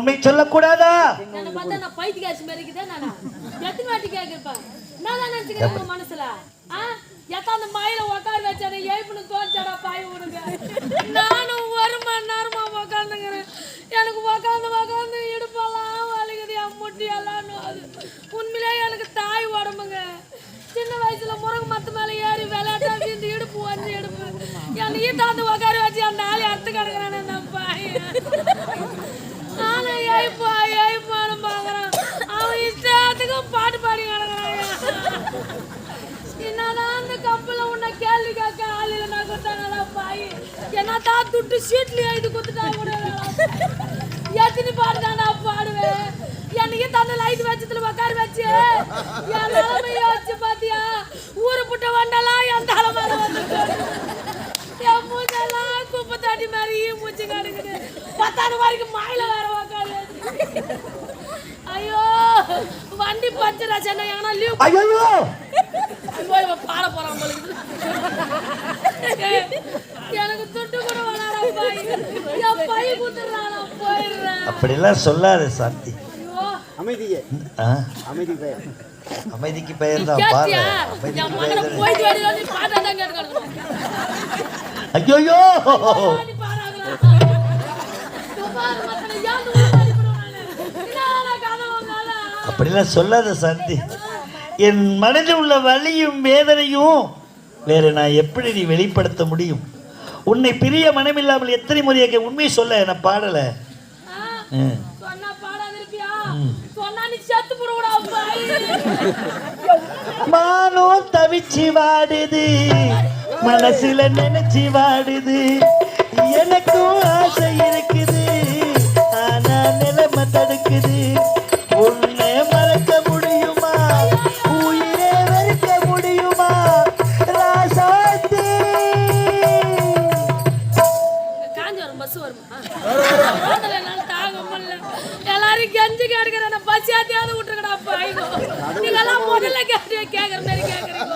உண்மை சொல்லக்கூடாதா? என்ன பார்த்தா நான் பைத்தியக்காரி மாதிரி இருக்குதா? நானா எத்தனை வாட்டி கேட்கிறேன். நான் தான் நினைச்சுக்கிறேன் மனசுல. எத்தாந்த மயில உட்கார வச்சானே ஏய்ப்புன்னு தோச்சாடா பாய் விடுங்க. நானும் ஒரு மணி நேரமா உட்காந்துங்கிறேன். எனக்கு உட்காந்து இடுப்பெல்லாம் வலிக்குது, என் முட்டியெல்லாம். அது உண்மையிலே எனக்கு தாய் உடம்புங்க. சின்ன வயசுல முருங்க மத்து மேல ஏறி விளையாட்டா வீந்து இடுப்பு வந்து இடுப்பு என் ஈட்டாந்து உட்கார வச்சு அந்த ஆளி அறுத்து கிடக்குறானே அந்த பையன். நானும் ஏய்ப்பான்னு பாக்குறான். அவன் இஷ்டத்துக்கும் பாட்டு பாடி கிடக்குறான். என்னதான் அந்த கப்பல உன்னை கேள்வி கேட்க ஆளில நான் கொடுத்தாங்களா பாய். என்னதான் துட்டு சீட்ல எழுதி கொடுத்துட்டா கூட எத்தனை பாடுதானா பாடுவேன். என்னைக்கு தந்த லைட் வச்சதுல உட்கார வச்சு என் நிலைமைய வச்சு பாத்தியா. ஊரு புட்ட வண்டெல்லாம் என் தலைமையில வந்து என் மூச்செல்லாம் குப்பை தாட்டி மாதிரி மூச்சு கிடக்குது. 10 வரைக்கும் மாயில வேற உட்காரு. ஐயோ வண்டி பஞ்சரா சென்னை எங்கன்னா லீவ். ஐயோ பாட போறான் உங்களுக்கு. எனக்கு துட்டு கூட வராடா பாய். என் பை குத்துறானா போயிடுறேன். அப்படிலாம் சொல்லாத சாந்தி. அமைதிக்கு பெயர் தான் பாரு. ஐயோ அப்படிலாம் சொல்லாத சாந்தி. என் மனதில் உள்ள வலியும் வேதனையும் வேற நான் எப்படி நீ வெளிப்படுத்த முடியும்? உன்னை பிரிய மனமில்லாமல் எத்தனை முறையாக உண்மையை சொல்ல என பாடல. மானோ தவிச்சு வாடுது, மனசுல நினைச்சு வாடுது. எனக்கும் ஆசை இருக்குது, ஆனா நிலைமை தடுக்குது. உன்னை மறக்க முடியுமா? உயிரே வெறுக்க முடியுமா? ராசாத்தி காஞ்சோரம் பஸ் வருமா? எல்லாரும் கெஞ்சி கேட்கிறேன். பசியாத்தியாவது விட்டுருக்கடா பாய்கோ. நீங்கெல்லாம் முதல்ல கேட்கற மாதிரி கேட்கறீங்க.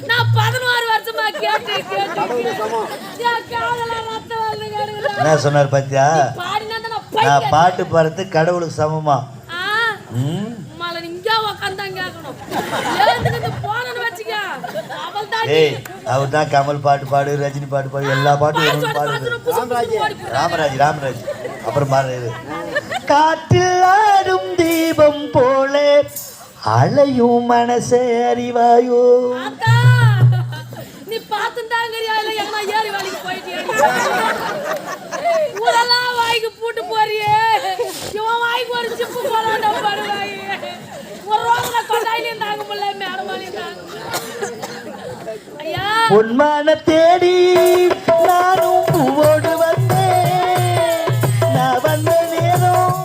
நான் 16 வருஷமா கேட்டு என்ன சொன்னார் பாத்தியா? நான் பாட்டு பாடுறது கடவுளுக்கு சமமா? அவர் தான் கமல் பாட்டு பாடு, ரஜினி பாட்டு பாடு, எல்லா பாட்டும் பாடு. ராமராஜ் அப்புறம் பாரு. காற்றில் ஆடும் தீபம் போல அலையும் மனசே அறிவாயோ. நீ பார்த்துட்டாங்கறியா இல்ல எங்கனா ஏறி வாளிக்கு போயிட்டியா? ஊரெல்லாம் வாய்க்கு பூட்டு போறியே. இவன் வாய்க்கு ஒரு சிப்பு போறான்டா பாருவாய். ஒரு ரோகல கொண்டாயில இருந்தாங்க முல்ல மேடமால இருந்தாங்க. ஐயா பொன்மான தேடி நானும் பூவோடு வந்தேன். நான் வந்த நேரம்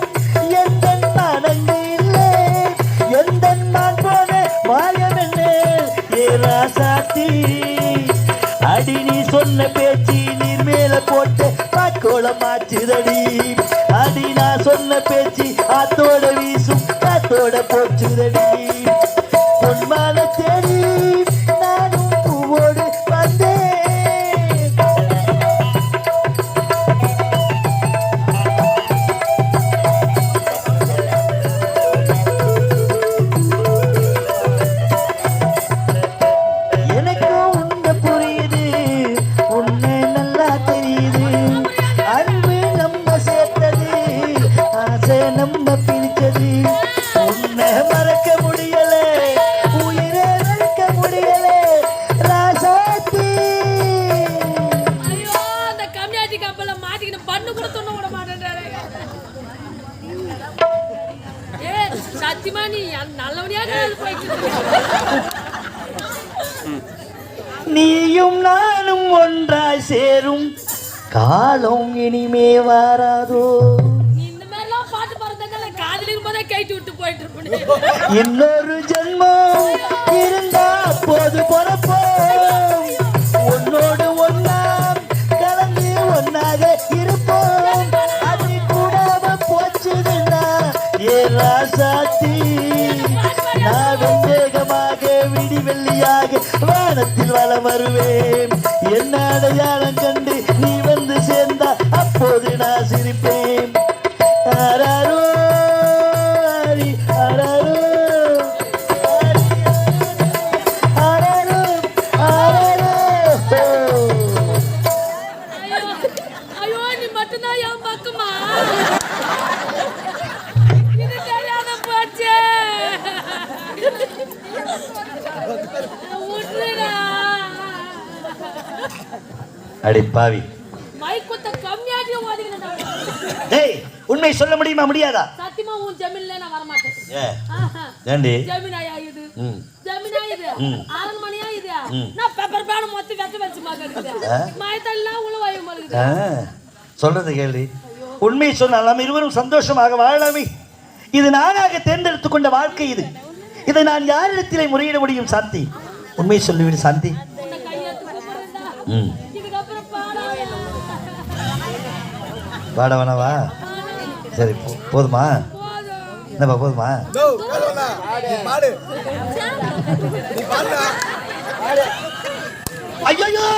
எந்த மனங்கு இல்லை, எந்த நான் போன மாயம் என்ன ஏராசாத்தி. அடி நீ சொன்ன பேச்சு நீர் மேல போட்டு பாக்கோளம் மாச்சுதடி. அடி நான் சொன்ன பேச்சு ஆத்தோட வீசும் காத்தோட போச்சுதடி. பொன்மான தேடி நானும் பூவோடு வந்தேன். நீயும் நானும் ஒன்றாய் சேரும் காலம் இனிமே வாராதோ. இன்னொரு ஜென்மம் இருந்தா போது பொறப்போம். உன்னோடு ஒன்னாம் கலந்து ஒன்னாக இருப்போம். அது கூடாம போச்சுதுன்னா ஏ ராசாத்தி. நான் வேகமாக விடி வெள்ளியாக வானத்தில் வலம் வருவேன். என்ன அடையாளம் கண்டு நீ வந்து சேர்ந்தா அப்போது நான் சிரிப்பேன். ஆராரோ மட்டும்தான் என் பக்கமா இது தெரியாத போச்சு விட்டுடா. அடி பாவி மைக்குத்த கம்மியாட்டியே ஓதிக்கிறேன்டா. டேய் உண்மை சொல்ல முடியுமா முடியாதா? சத்தியமா உன் ஜமீன்ல நான் வர மாட்டேன். ஏண்டி ஜமீனாயா இது? ஜமீனா இது? அரண்மனையா இது? நான் பேப்பர் பேன மொத்தி வச்சு மாட்டேன். மயத்தெல்லாம் உளவாய மாட்டேங்குது. சொல்றது கேள்வி. உண்மை சொன்னால் நாம் இருவரும் சந்தோஷமாக வாழலாமே. இது நானாக தேர்ந்தெடுத்துக் கொண்ட வாழ்க்கை இது. இதை நான் யாரிடத்திலே முறையிட முடியும் சாந்தி? உண்மை சொல்லிவிடு சாந்தி. பாட வேணாவா? சரி போதுமா? என்னப்பா போதுமா? ஐயோ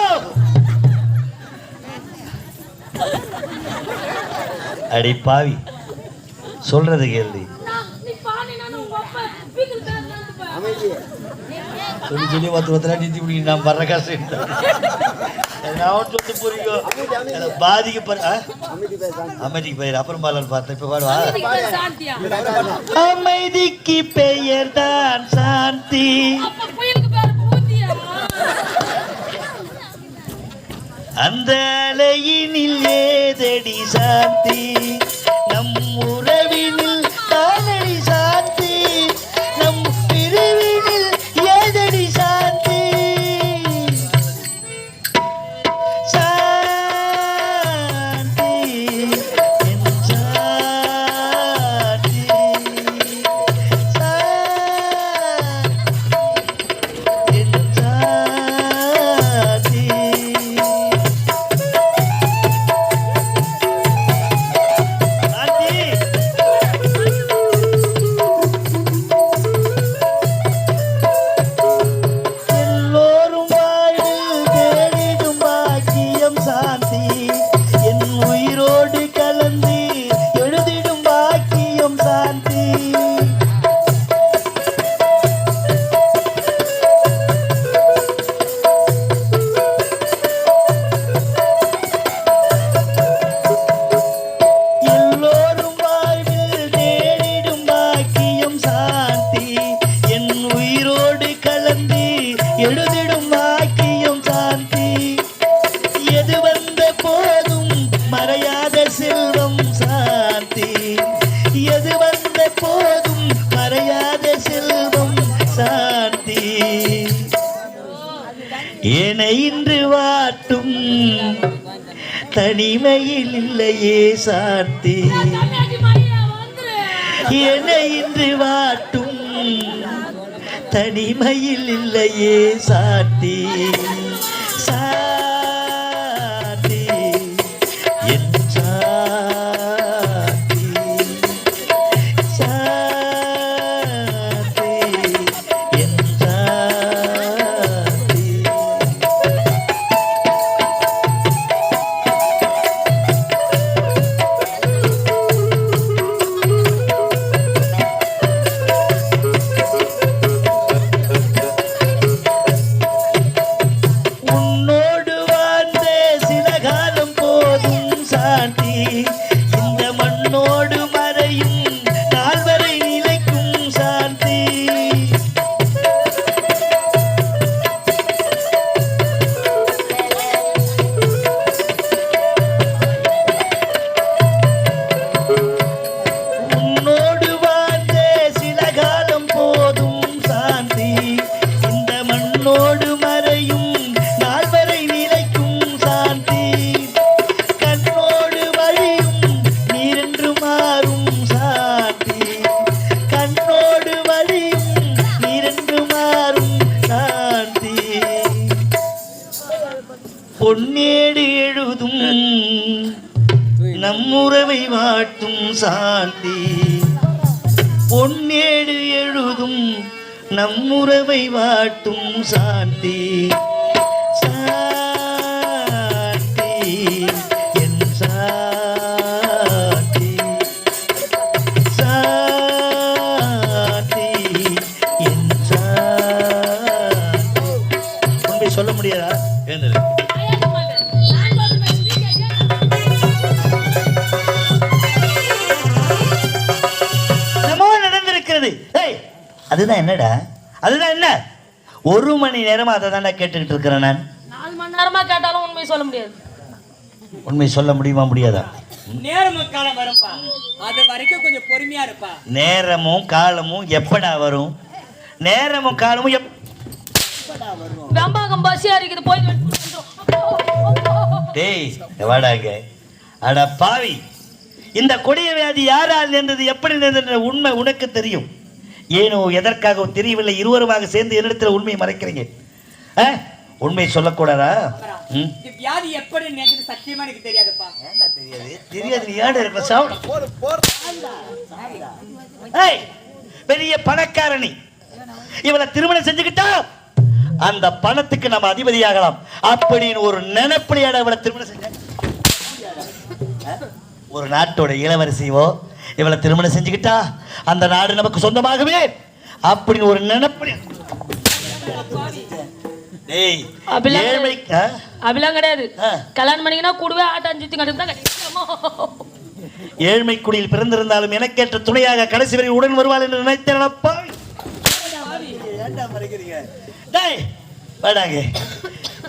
அடி பாவி சொல்றது கேள்வி. சொல்லி சொல்லி ஒருத்தர் நீத்தி பிடிக்க நான் படுற கஷ்டம் புரியும். பாதிக்க அமைதிக்கு பெயர் அப்புறம் பாடல் பார்த்தேன். இப்ப பாடுவா. அமைதிக்கு பெயர் தான் சாந்தி. அந்த அலையினில் ஏதடி சாந்தி, நம் உறவினில் தானடி சாந்தி, நம் பிரிவினில் ஏதடி சாந்தி. சாந்தி என் சாந்தி, என் சாந்தி. எழுதிடும் வாக்கியம் சாந்தி. எது வந்த போதும் மறையாத செல்வம் சாந்தி, எது வந்த போதும் மறையாத செல்வம் சாந்தி. என இன்று வாட்டும் தனிமையில் இல்லையே சாந்தி, என இன்று வாட்டும் தனிமையில் இல்லையே சாந்தி. சாந்தி என் சாந்தி, சாந்தி என் சாந்தி. இந்த மண்ணோடு மறையும் நால்வரை நிலைக்கும் சாந்தி. உன்னோடு வாழ்ந்த சில காலம் போதும் சாந்தி, இந்த மண்ணோடு மறையும் நால்வரை நிலைக்கும் சாந்தி. பொன்னேடு எழுதும் நம்முறவை வாட்டும் சாந்தி, பொன்னேடு எழுதும் நம்முறவை வாட்டும் சாந்தி. சாந்தி என் சாந்தி, சாந்தி என் சாந்தி. உண்மை சொல்ல முடியாதா? எழுந்தது அதுதான் என்னடா? அதுதான் என்ன? 1 மணி நேரமா அதை தானே கேட்டுக்கிட்டு இருக்கிறேன் நான். 4 மணி நேரமா கேட்டாலும் உண்மை சொல்ல முடியாது. உண்மை சொல்ல முடியுமா? முடியாதா? நேரமும் காலம் வரும்பா, அது வரைக்கும் கொஞ்சம் பொறுமையா இருப்பா. நேரமும் காலமும் எப்படா வரும்? நேரமும் காலமும் வெம்பாகம் பசியா இருக்குது போய். டேய் வாடாங்க. அட பாவி, இந்த கொடிய வியாதி யாரால் நேர்ந்தது, எப்படி நேர்ந்தது உண்மை உனக்கு தெரியும். ஏனோ எதற்காக தெரியவில்லை. இருவருமாக சேர்ந்து என்னிடத்தில் உண்மையை மறைக்கிறீங்க. உண்மை சொல்லக்கூடாதா? வியாதி எப்படி நேர்ந்தது சத்தியமா எனக்கு தெரியாதுப்பா. தெரியாது. நீ ஏன் இருக்க சாப்பிட பெரிய பணக்காரணி. இவளை திருமணம் செஞ்சுக்கிட்டா அந்த பணத்துக்கு நம்ம அதிபதியாகலாம் அப்படின்னு ஒரு நினைப்படியான இவளை திருமணம் செஞ்ச. ஒரு நாட்டோட இளவரசியோ இவளை திருமணம் செஞ்சுக்கிட்டா அந்த நாடு நமக்கு சொந்தமாகவே அப்படின்னு ஒரு நினைப்படி. அப்படிலாம் கிடையாது. கல்யாணம் பண்ணிங்கன்னா கூடவே ஆட்டம் சுத்தி கட்டுதான். ஏழ்மை குடியில் பிறந்திருந்தாலும் எனக்கேற்ற துணையாக கடைசி வரை உடன் வருவாள் என்று நினைத்தேன்.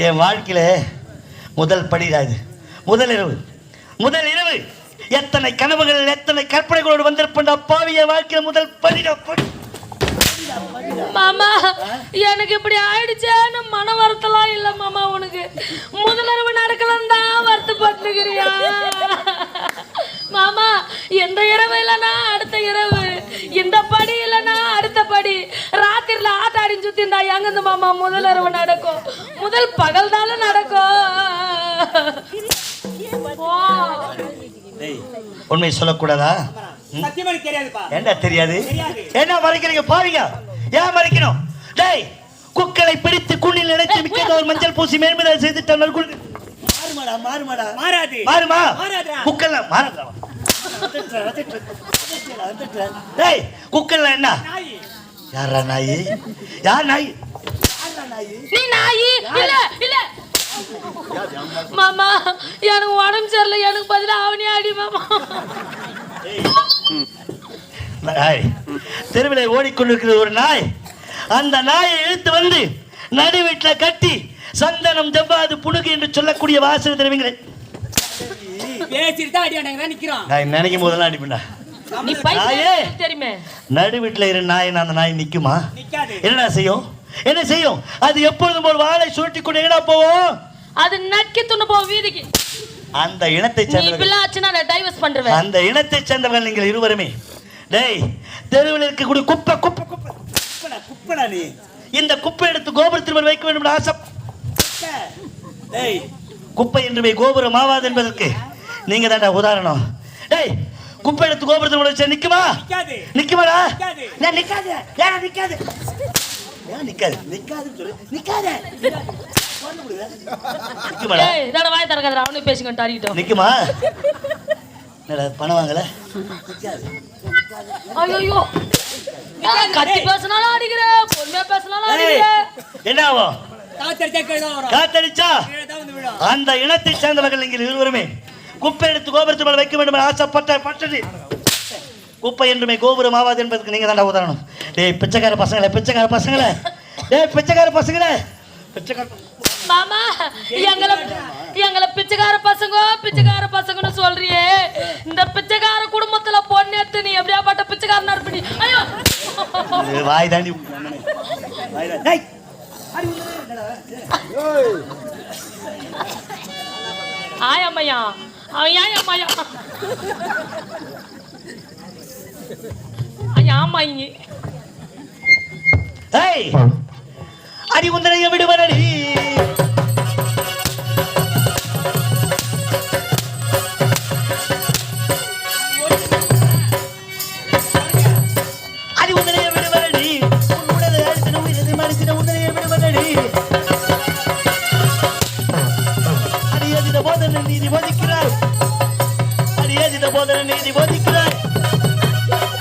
என் வாழ்க்கையில முதல் படிடாது. முதல் இரவு எத்தனை கனவுகள் எத்தனை கற்பனைகளோடு வந்திருப்பேன் அப்பாவிய வாழ்க்கையில முதல் படிடா. மாமா எனக்கு இப்படி ஆயிடுச்சேன்னு மன வருத்தலாம் இல்ல மாமா. உனக்கு முதலிரவு நடக்கலாம் தான் வருத்தப்பட்டுக்கிறியா மாமா? எந்த இரவு இல்லைன்னா அடுத்த இரவு, இந்த படி இல்லைன்னா அடுத்த படி. ராத்திரில ஆட்டாடின்னு சுத்தி இருந்தா எங்கிருந்து மாமா முதலிரவு நடக்கும்? முதல் பகல் தானே நடக்கும். உண்மை சொல்லக்கூடாதா? என்ன தெரியாது? என்ன மறைக்கிறீங்க? பாருங்க, ஏன் மறைக்கணும்? டேய், குக்களை பிடித்து குண்ணில் நினைத்து மிக்க ஒரு மஞ்சள் பூசி மேன்மையாக செய்துட்டார். மாறுமா? குக்கெல்லாம் மாறாதா? டேய், குக்கெல்லாம் என்ன? யாரா நாய்? யார் நாய்? நீ நாய் இல்ல இல்ல மாமா. எனக்கு உடம்பு சரியில்லை, எனக்கு பதிலா அவனே ஆடி மாமா. தெருவில் ஓடிக்கொண்டிருக்கிற ஒரு நாய், அந்த நாயை இழுத்து வந்து நடு வீட்டில் கட்டி சந்தனம் ஜவ்வாது புணுகு என்று சொல்லக்கூடிய வாசனை தெரிவிங்களே. நினைக்கும் போதெல்லாம் அடிப்பா. நடு வீட்டில் இரு நாய், அந்த நாய் நிக்குமா? என்ன செய்யும்? என்ன செய்யும்? அது எப்பொழுதும் ஒரு வாழை சுருட்டி கொண்டு எங்கடா போவோம்? அது நக்கி துண்ணு போவோம் வீதிக்கு. அந்த இனத்தை சேர்ந்தவர்கள், அந்த இனத்தை சேர்ந்தவர்கள் நீங்கள் இருவருமே. டேய், தெருவில் இருக்கக்கூடிய குப்பை குப்பை குப்பை குப்பைடா. நீ இந்த குப்பை எடுத்து கோபுரத்தில் வைக்க வேண்டும் ஆசை. டேய், குப்பை என்று கோபுரம் ஆவாது என்பதற்கு நீங்க தான்டா உதாரணம். டேய், குப்பை எடுத்து கோபுரத்தில் வச்சு நிக்குமா? நிக்குமாடா? நிக்காது. ஏன் நிக்காது? ஏன் நிக்காது? நிக்காதுன்னு சொல்லு. நிக்காத. நிக்குமா? பணம் வாங்கல. என்ன ஆகும்? காத்தடிச்சா அந்த இனத்தை சேர்ந்தவர்கள் நீங்கள் இருவருமே குப்பை எடுத்து கோபுரத்தில் வைக்க வேண்டும் ஆசைப்பட்டது. குப்பை என்றுமே கோபுரம் ஆவாது என்பதற்கு நீங்க தான் உதாரணம். டேய் பிச்சைக்கார பசங்களே, பிச்சைக்கார பசங்களே, டேய் பிச்சைக்கார பசங்களே, பிச்சைக்கார மாமா, எங்களை பிச்சைக்கார பசங்கன்னு சொல்றியே. இந்த பிச்சைக்கார குடும்பத்துல பொண்ணு நீ எப்படியா பட்ட பிச்சைக்காரனா இருப்பி? ஐயோ, வாய் தாண்டி ஆயம்மையா, ஆயம்மையா, ஆமாங்க. அடி உந்தனைய விடுவனடி, அடி உந்தனைய விடுவனடி, உன்னுடைய அடித்தன உயிரது மனசின உந்தனைய விடுவனடி. அடியதித போதன நீதி போதிக்கிறாய், அடியதித போதன நீதி போதிக்கிறாய்.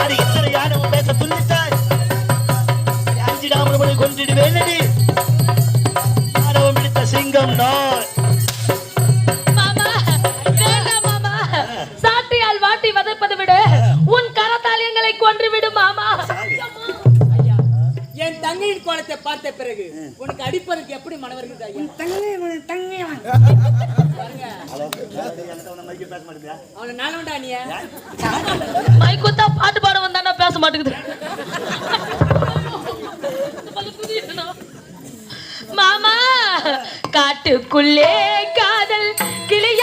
அடி இத்தனை யாரும் பேச துள்ளித்தாய், அஞ்சிடாமல் கொன்றிடுவேனடி. ஆரவம் பிடித்த சிங்கம் நான். மாமா, வேண்டாம் மாமா. சாட்டையால் வாட்டி வதைப்பதை விட உன் கரத்தால் எங்களை கொன்று விடு மாமா. தங்கையின் கோலத்தை பார்த்த பிறகு உனக்கு அடிப்பதற்கு எப்படி மனம் வருகிறது ஐயா? பாருங்க, அவனை நானோண்டா நீ மைக்குத்தா பாட்டு பாட வந்தானா பேச மாட்டேங்குது. மாமா காட்டுக்குள்ளே காதல் கிளிய